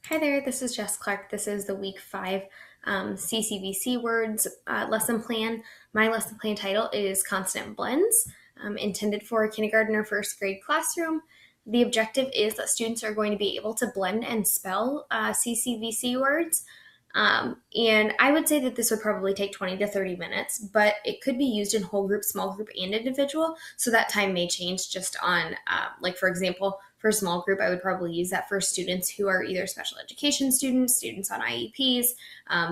Hi there, this is Jess Clark. This is the week 5 CCVC words lesson plan. My lesson plan title is Consonant Blends, intended for a kindergarten or first grade classroom. The objective is that students are going to be able to blend and spell CCVC words. And I would say that this would probably take 20 to 30 minutes, but it could be used in whole group, small group, and individual. So that time may change just on, like for example, for a small group, I would probably use that for students who are either special education students, students on IEPs,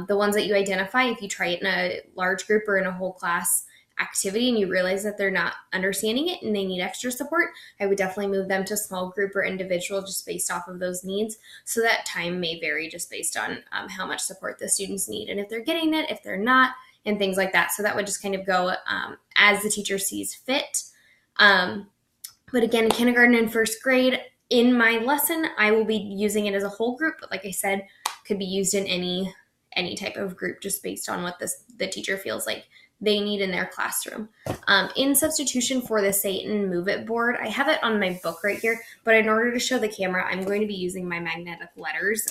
the ones that you identify. If you try it in a large group or in a whole class activity and you realize that they're not understanding it and they need extra support, I would definitely move them to small group or individual just based off of those needs. So that time may vary just based on how much support the students need and if they're getting it, if they're not, and things like that. So that would just kind of go as the teacher sees fit. But again, in kindergarten and first grade, in my lesson, I will be using it as a whole group. But like I said, could be used in any type of group just based on what the teacher feels like they need in their classroom. In substitution for the Say It and Move It board, I have it on my book right here, but in order to show the camera, I'm going to be using my magnetic letters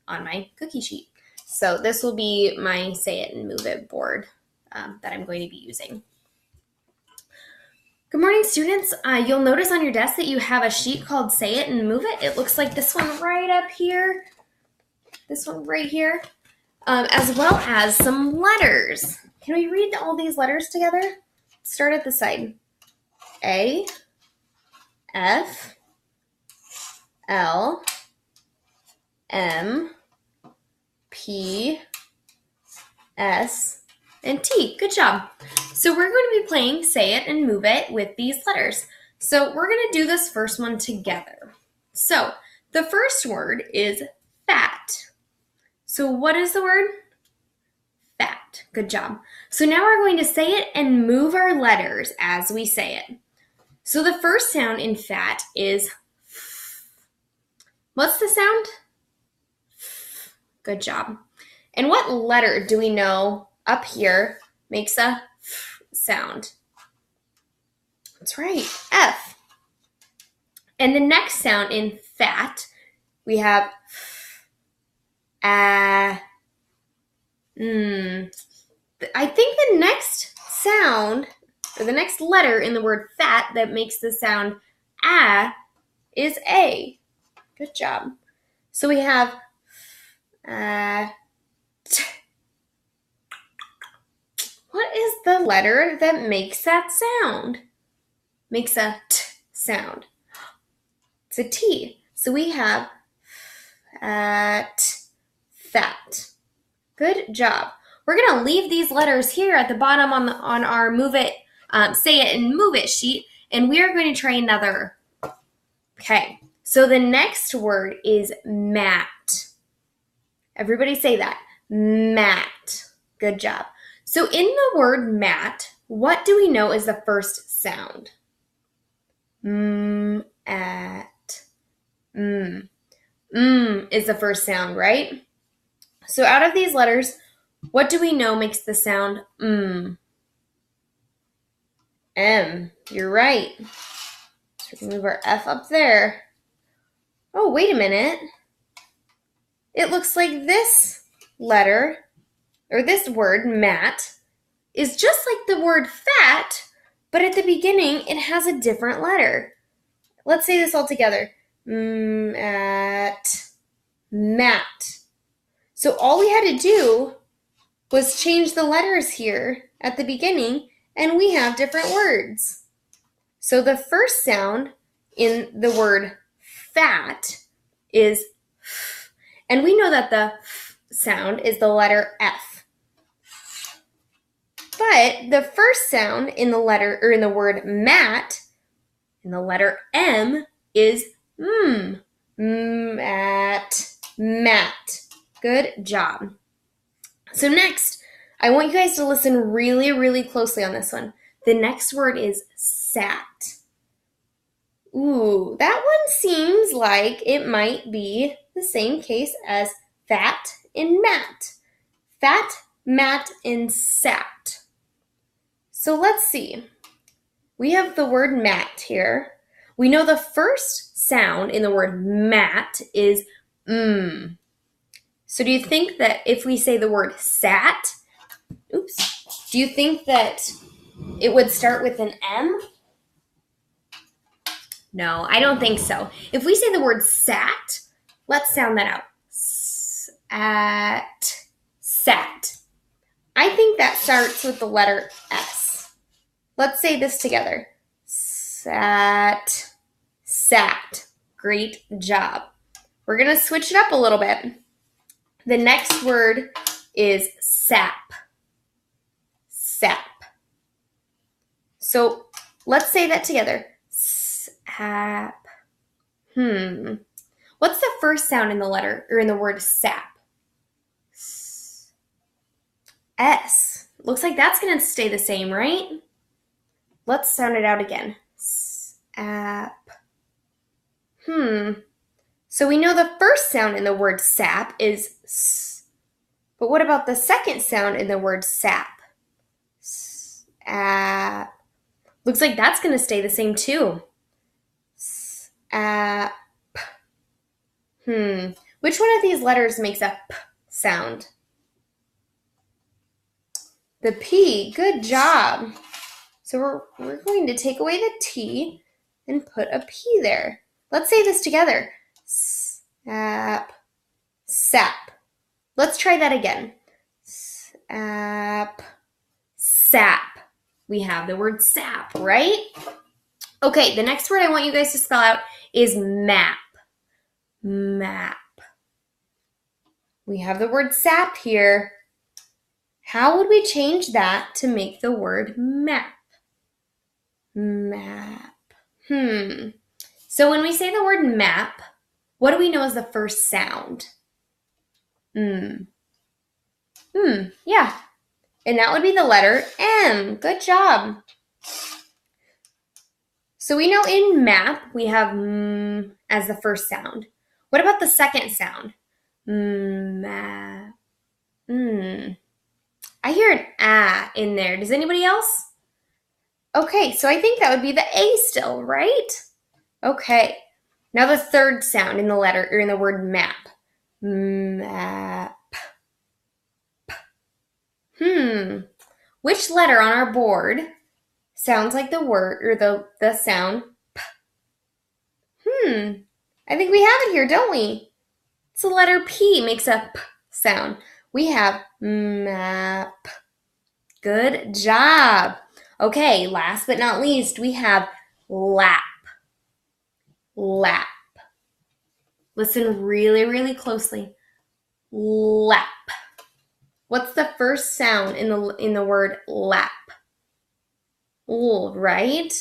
on my cookie sheet. So this will be my Say It and Move It board that I'm going to be using. Good morning, students. You'll notice on your desk that you have a sheet called Say It and Move It. It looks like this one right up here, this one right here, as well as some letters. Can we read all these letters together? Start at the side. A, F, L, M, P, S, and T. Good job. So we're going to be playing Say It and Move It with these letters. So we're going to do this first one together. So the first word is fat. So what is the word? Fat. Good job. So now we're going to say it and move our letters as we say it. So the first sound in fat is F. What's the sound? F. Good job. And what letter do we know up here makes a F sound? That's right, F. And the next sound in fat, we have F, I think the next sound, or the next letter in the word fat that makes the sound is A. Good job. So we have T. What is the letter that makes that sound? Makes a T sound. It's a T. So we have fat. Good job. We're going to leave these letters here at the bottom on our Move It, Say It and Move It sheet, and we are going to try another. Okay, so the next word is mat. Everybody say that. Mat. Good job. So in the word mat, what do we know is the first sound? At. Is the first sound, right? So out of these letters, what do we know makes the sound M? You're right. So we can move our F up there. Oh, wait a minute. It looks like this letter, or this word, mat, is just like the word fat, but at the beginning, it has a different letter. Let's say this all together. Mat. So all we had to do was change the letters here at the beginning, and we have different words. So the first sound in the word fat is F, and we know that the F sound is the letter F. But the first sound in the letter, or in the word mat, in the letter M, is mat. Good job. So next, I want you guys to listen really, really closely on this one. The next word is sat. Ooh, that one seems like it might be the same case as fat and mat. Fat, mat, and sat. So let's see. We have the word mat here. We know the first sound in the word mat is So do you think that if we say the word sat, do you think that it would start with an M? No, I don't think so. If we say the word sat, let's sound that out. Sat. I think that starts with the letter S. Let's say this together. Sat. Great job. We're going to switch it up a little bit. The next word is sap. So let's say that together. Sap. What's the first sound in the letter or in the word sap? S. Looks like that's going to stay the same, right? Let's sound it out again. Sap. So we know the first sound in the word sap is S. But what about the second sound in the word sap? Sap. Looks like that's going to stay the same too. Sap. Which one of these letters makes a P sound? The P. Good job. So we're going to take away the T and put a P there. Let's say this together. Sap. Let's try that again. Sap. We have the word sap, right? Okay, the next word I want you guys to spell out is map. We have the word sap here. How would we change that to make the word map? So when we say the word map, what do we know as the first sound? Yeah. And that would be the letter M. Good job. So we know in map, we have as the first sound. What about the second sound? Map. I hear an A in there. Does anybody else? Okay, so I think that would be the A still, right? Okay. Now the third sound in the letter or in the word map. Map. Which letter on our board sounds like the word or the sound P? I think we have it here, don't we? It's the letter P makes a P sound. We have map. Good job. Okay, last but not least, we have lap. Listen really, really closely. Lap. What's the first sound in the word lap? L, right?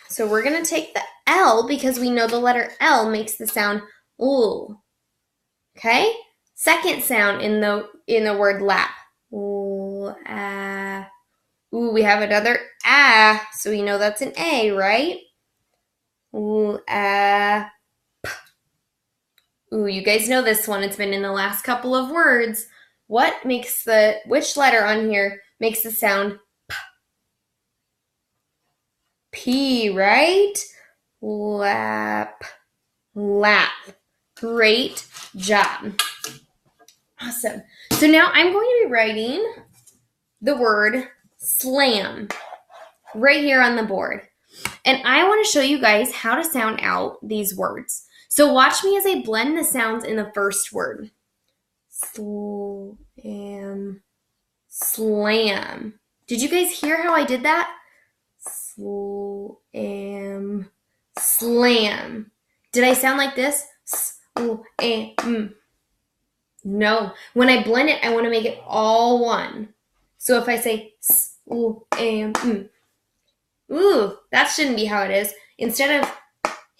So we're going to take the L because we know the letter L makes the sound L. Okay? Second sound in the word lap. Ooh, we have another A, so we know that's an A, right? Ooh, you guys know this one. It's been in the last couple of words. Which letter on here makes the sound P? P, right? Lap. Great job. Awesome. So now I'm going to be writing the word slam right here on the board. And I want to show you guys how to sound out these words. So watch me as I blend the sounds in the first word. Slam. Did you guys hear how I did that? Slam. Did I sound like this? No. When I blend it, I want to make it all one. So if I say that shouldn't be how it is. Instead of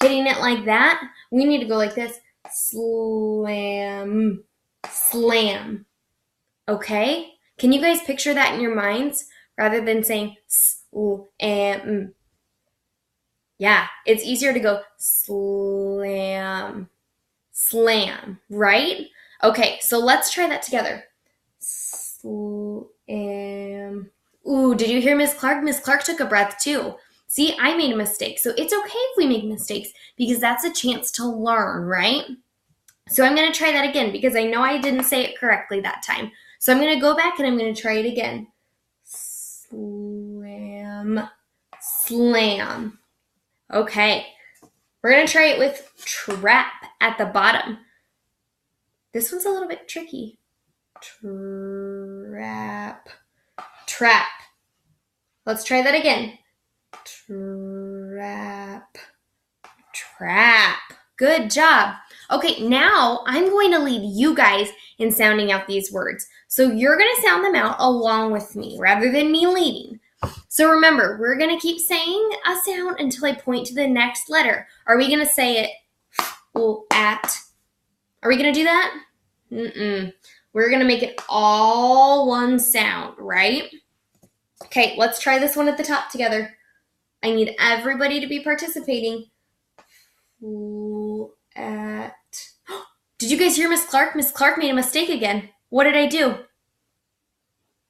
hitting it like that, we need to go like this. Slam. Okay? Can you guys picture that in your minds rather than saying Yeah, it's easier to go slam, right? Okay, so let's try that together. Slam. Did you hear Miss Clark? Miss Clark took a breath too. See, I made a mistake. So it's okay if we make mistakes because that's a chance to learn, right? So I'm going to try that again because I know I didn't say it correctly that time. So I'm going to go back and I'm going to try it again. Slam, slam. Okay, we're going to try it with trap at the bottom. This one's a little bit tricky. Trap, trap. Let's try that again. Trap, trap. Good job. Okay, now I'm going to lead you guys in sounding out these words. So you're going to sound them out along with me rather than me leading. So remember, we're going to keep saying a sound until I point to the next letter. Are we going to say it at? Are we going to do that? We're going to make it all one sound, right? Okay, let's try this one at the top together. I need everybody to be participating. At. Did you guys hear Miss Clark? Miss Clark made a mistake again. What did I do?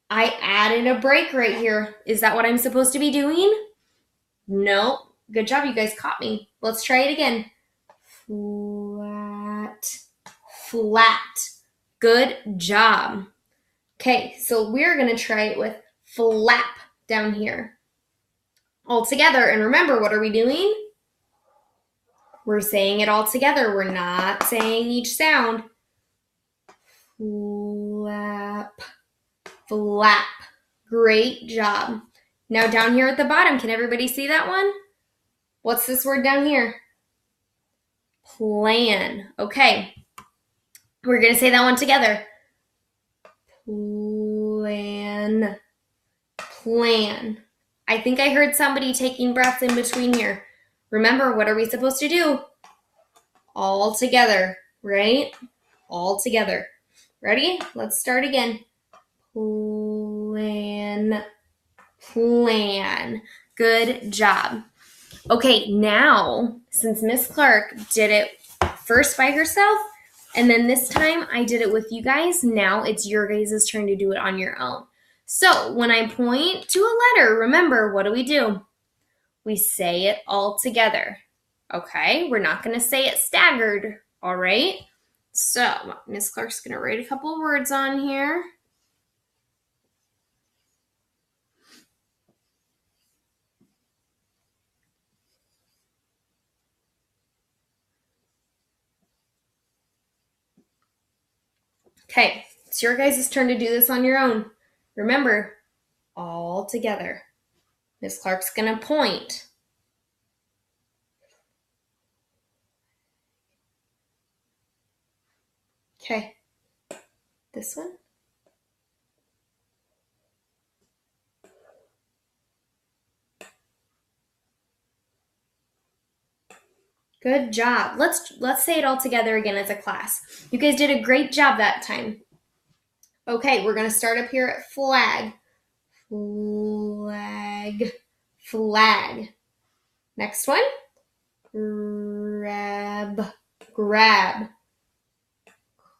I added a break right here. Is that what I'm supposed to be doing? No. Good job, you guys caught me. Let's try it again. Flat, flat. Good job. Okay, so we're going to try it with flap down here. All together. And remember, what are we doing? We're saying it all together. We're not saying each sound. Flap, flap. Great job. Now down here at the bottom, can everybody see that one? What's this word down here? Plan. Okay. We're going to say that one together. Plan, plan. I think I heard somebody taking breaths in between here. Remember, what are we supposed to do? All together, right? All together. Ready? Let's start again. Plan, plan. Good job. Okay, now, since Miss Clark did it first by herself, and then this time I did it with you guys, now it's your guys' turn to do it on your own. So when I point to a letter, remember, what do? We say it all together. Okay, we're not going to say it staggered, all right? So Miss Clark's going to write a couple words on here. Okay, it's your guys' turn to do this on your own. Remember, all together. Miss Clark's going to point. Okay, this one. Good job. Let's say it all together again as a class. You guys did a great job that time. Okay, we're going to start up here at flag. Flag, flag. Next one. Grab, grab.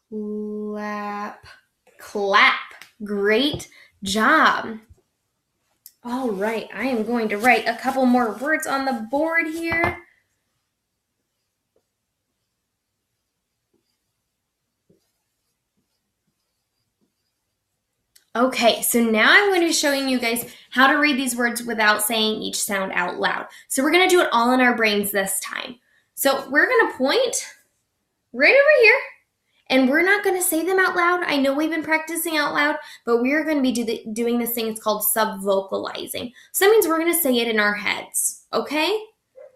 Clap, clap. Great job. All right, I am going to write a couple more words on the board here. Okay, so now I'm going to be showing you guys how to read these words without saying each sound out loud. So we're going to do it all in our brains this time. So we're going to point right over here, and we're not going to say them out loud. I know we've been practicing out loud, but we're going to be doing this thing. It's called sub-vocalizing. So that means we're going to say it in our heads, okay?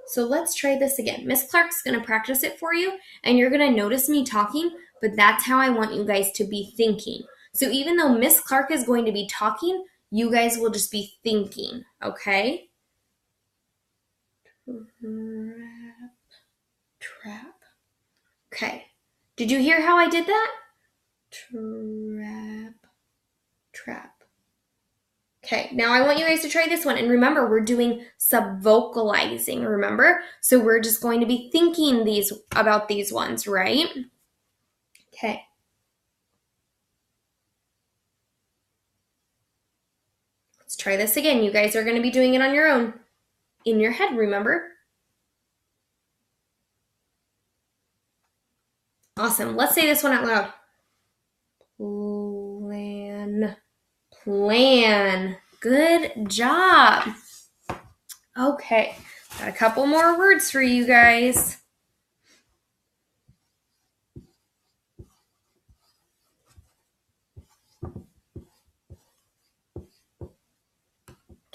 So let's try this again. Miss Clark's going to practice it for you, and you're going to notice me talking, but that's how I want you guys to be thinking. So even though Miss Clark is going to be talking, you guys will just be thinking, okay? Trap. Okay. Did you hear how I did that? Trap, trap. Okay, now I want you guys to try this one. And remember, we're doing sub-vocalizing, remember? So we're just going to be thinking about these ones, right? Okay. Let's try this again. You guys are going to be doing it on your own. In your head, remember? Awesome. Let's say this one out loud. Plan. Good job. Okay, got a couple more words for you guys.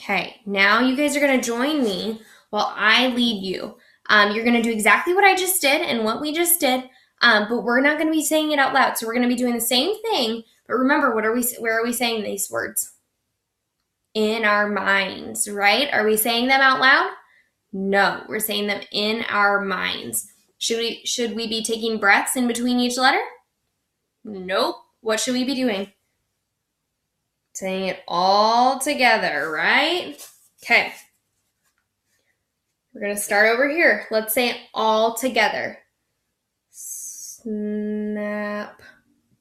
Okay, now you guys are going to join me while I lead you. You're going to do exactly what I just did and what we just did, but we're not going to be saying it out loud. So we're going to be doing the same thing, but remember, where are we saying these words? In our minds, right? Are we saying them out loud? No, we're saying them in our minds. Should we be taking breaths in between each letter? Nope. What should we be doing? Saying it all together, right? Okay. We're going to start over here. Let's say it all together. Snap.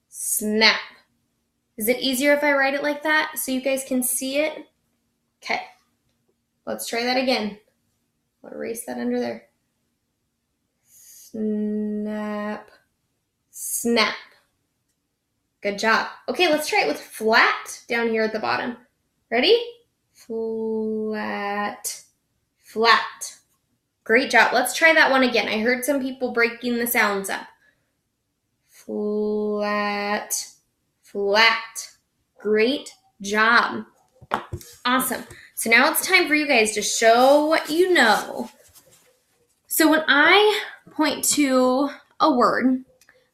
Snap. Is it easier if I write it like that so you guys can see it? Okay. Let's try that again. I'll erase that under there. Snap. Snap. Good job. Okay, let's try it with flat down here at the bottom. Ready? Flat. Flat. Great job. Let's try that one again. I heard some people breaking the sounds up. Flat. Flat. Great job. Awesome. So now it's time for you guys to show what you know. So when I point to a word,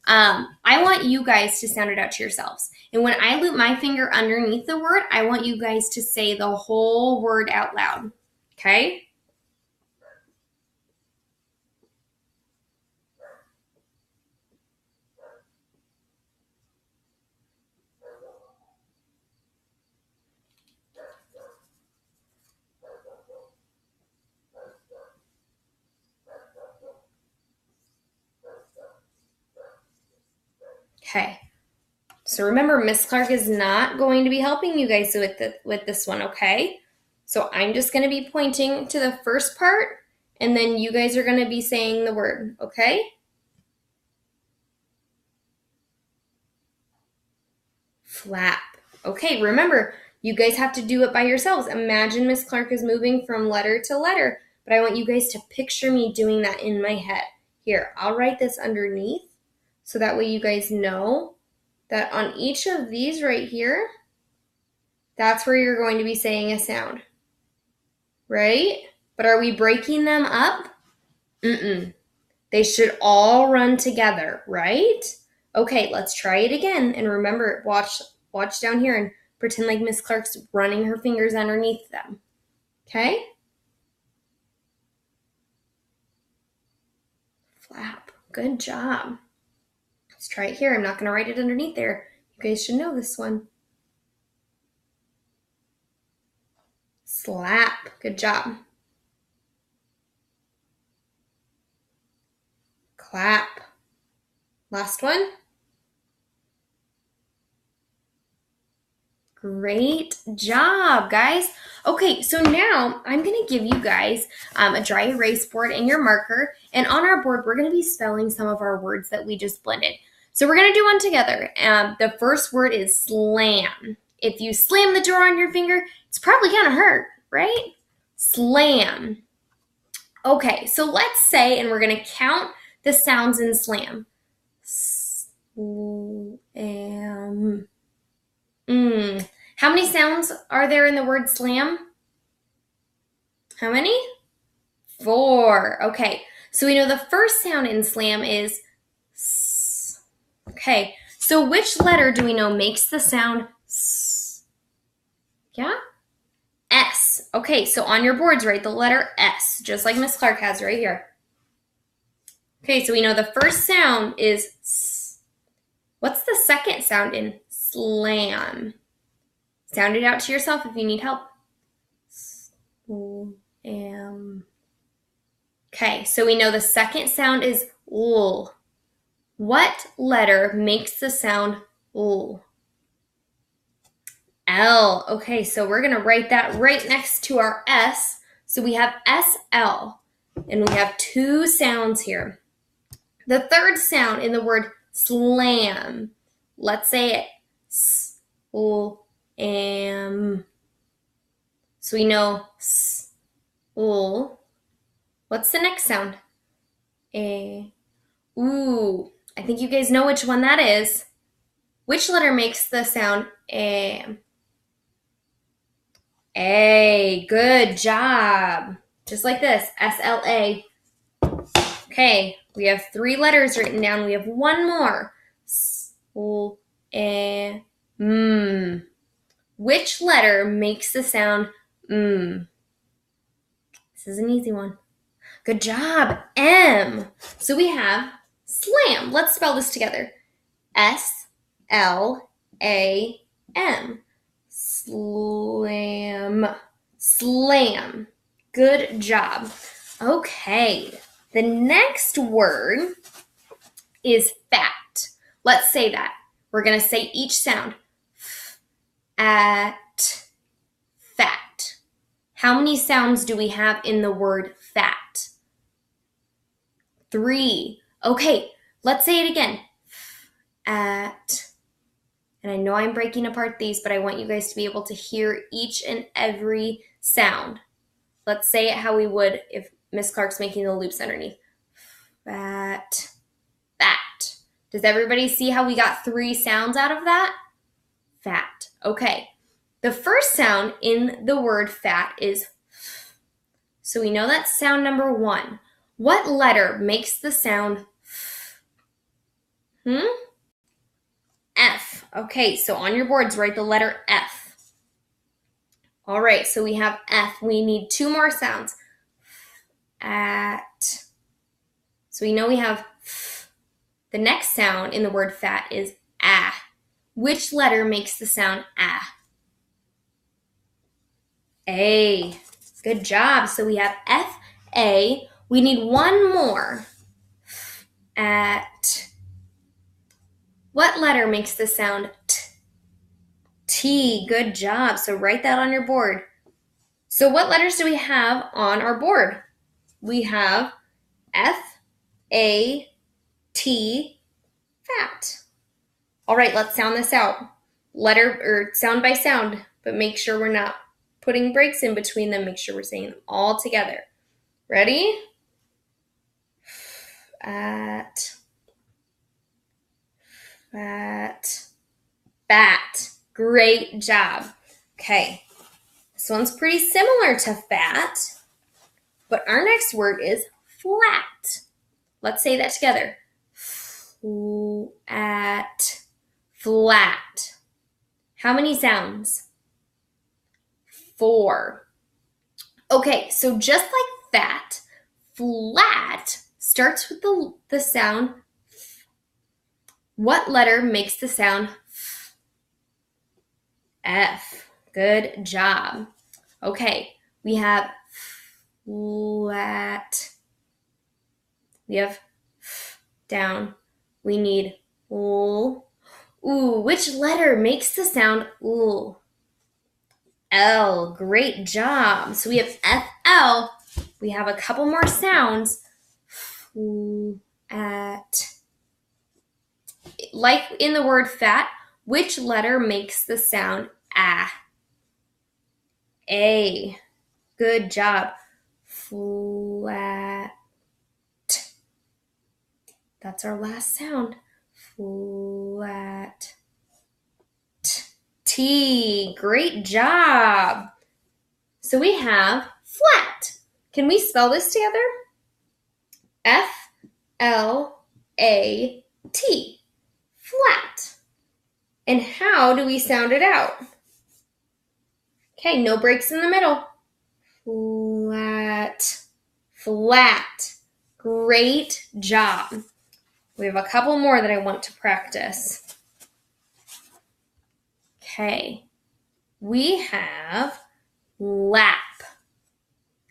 I want you guys to sound it out to yourselves. And when I loop my finger underneath the word, I want you guys to say the whole word out loud. Okay? Okay. So remember, Miss Clark is not going to be helping you guys with this one, okay? So I'm just going to be pointing to the first part, and then you guys are going to be saying the word, okay? Flap. Okay, remember, you guys have to do it by yourselves. Imagine Miss Clark is moving from letter to letter, but I want you guys to picture me doing that in my head. Here, I'll write this underneath, so that way you guys know that on each of these right here, that's where you're going to be saying a sound, right? But are we breaking them up? They should all run together, right? Okay, let's try it again. And remember, watch down here and pretend like Miss Clark's running her fingers underneath them. Okay? Flap. Good job. Let's try it here. I'm not going to write it underneath there. You guys should know this one. Slap. Good job. Clap. Last one. Great job, guys. Okay, so now I'm going to give you guys a dry erase board and your marker. And on our board, we're going to be spelling some of our words that we just blended. So we're going to do one together. The first word is slam. If you slam the door on your finger, it's probably going to hurt, right? Slam. Okay, so let's say, and we're going to count the sounds in slam. Slam. How many sounds are there in the word slam? How many? 4. Okay, so we know the first sound in slam is S. Okay, so which letter do we know makes the sound S? Yeah? S. Okay, so on your boards, write the letter S, just like Miss Clark has right here. Okay, so we know the first sound is S. What's the second sound in slam? Sound it out to yourself if you need help. Slam. Okay, so we know the second sound is L. What letter makes the sound L? L. Okay, so we're going to write that right next to our S. So we have SL, and we have 2 sounds here. The third sound in the word Slam. Let's say it. S-l-am. So we know s-l. What's the next sound? A. Ooh, I think you guys know which one that is. Which letter makes the sound A? A. Good job. Just like this. S-L-A. Okay, we have 3 letters written down. We have one more. S-L-A-M. Which letter makes the sound M? This is an easy one. Good job. M. So we have slam. Let's spell this together. S-L-A-M. Slam. Slam. Good job. Okay. The next word is fat. Let's say that. We're going to say each sound. At. Fat. How many sounds do we have in the word fat? 3. Okay, let's say it again. At. And I know I'm breaking apart these, but I want you guys to be able to hear each and every sound. Let's say it how we would if Miss Clark's making the loops underneath. Fat. Fat. Does everybody see how we got 3 sounds out of that? Fat. Okay. The first sound in the word fat is f. So we know that's sound number 1. What letter makes the sound f? F. Okay, so on your boards, write the letter F. All right, so we have F. We need 2 more sounds. At. So we know we have f. The next sound in the word fat is ah. Which letter makes the sound ah? A. Good job. So we have F-A. We need one more. At. What letter makes the sound T? T. Good job. So write that on your board. So what letters do we have on our board? We have F-A-T, fat. All right, let's sound this out. Letter or sound by sound, but make sure we're not putting breaks in between them. Make sure we're saying them all together. Ready? Fat. Fat. Fat. Great job. Okay. This one's pretty similar to fat, but our next word is flat. Let's say that together. Flat. Flat. How many sounds? 4. Okay, so just like fat, flat starts with the sound f. What letter makes the sound f? F. Good job. Okay, we have flat. We have f down. We need l. Ooh, which letter makes the sound l? L. Great job. So we have F-L. We have a couple more sounds. At. Like in the word fat, which letter makes the sound ah? A. Good job. Flat. That's our last sound. Flat. T. Great job. So we have flat. Can we spell this together? F-L-A-T. Flat. And how do we sound it out? Okay, no breaks in the middle. Flat. Flat. Great job. We have a couple more that I want to practice. Okay. We have lap.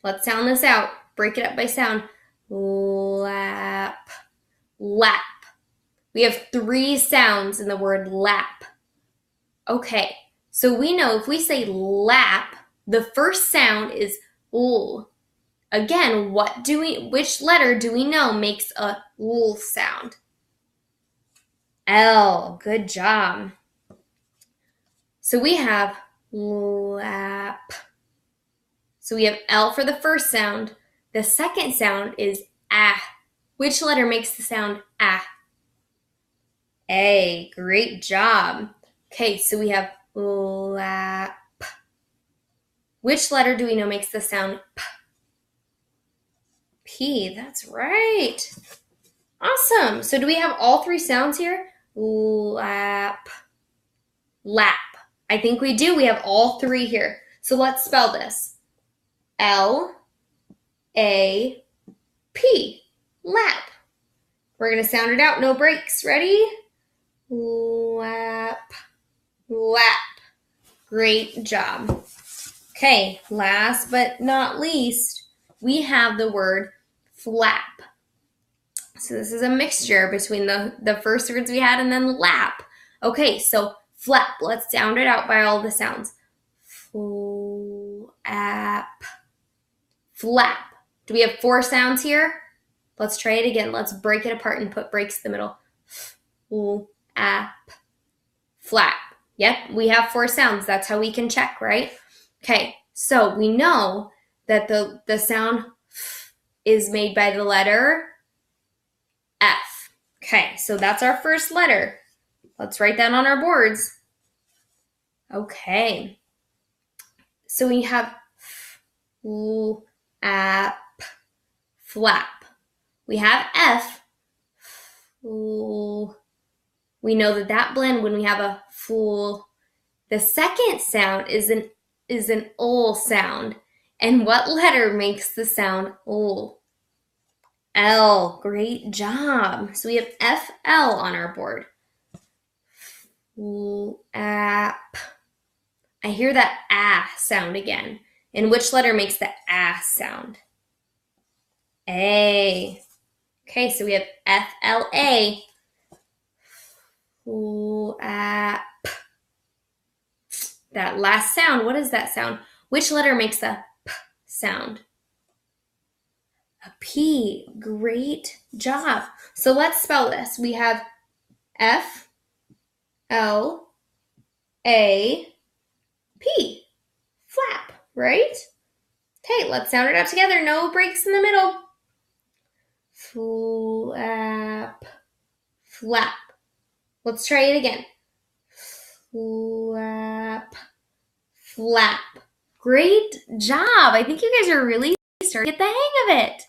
Let's sound this out. Break it up by sound. Lap. Lap. We have 3 sounds in the word lap. Okay, so we know if we say lap, the first sound is l. Again, which letter do we know makes a l sound? L. Good job. So we have lap. So we have L for the first sound. The second sound is ah. Which letter makes the sound ah? A. Great job. Okay, so we have lap. Which letter do we know makes the sound p? P. That's right. Awesome. So do we have all three sounds here? Lap. Lap. I think we do. We have all three here. So let's spell this. L-A-P. Lap. We're going to sound it out. No breaks. Ready? Lap. Lap. Great job. Okay, last but not least, we have the word flap. So this is a mixture between the first words we had and then lap. Okay, so flap. Let's sound it out by all the sounds. Flap. Flap. Do we have 4 sounds here? Let's try it again. Let's break it apart and put breaks in the middle. Flap. Flap. Yep, we have 4 sounds. That's how we can check, right? Okay, so we know that the sound is made by the letter F. Okay, so that's our first letter. Let's write that on our boards. Okay, so we have flap, flap. We have F. We know that blend when we have a full. The second sound is an ul sound. And what letter makes the sound ul? L. Great job. So we have FL on our board. Flap. I hear that ah sound again. And which letter makes the ah sound? A. Okay, so we have FLA. Flap. That last sound, what is that sound? Which letter makes the p sound? A P. Great job. So let's spell this. We have F-L-A-P. Flap, right? Okay, let's sound it out together. No breaks in the middle. Flap. Flap. Let's try it again. Flap. Flap. Great job. I think you guys are really starting to get the hang of it.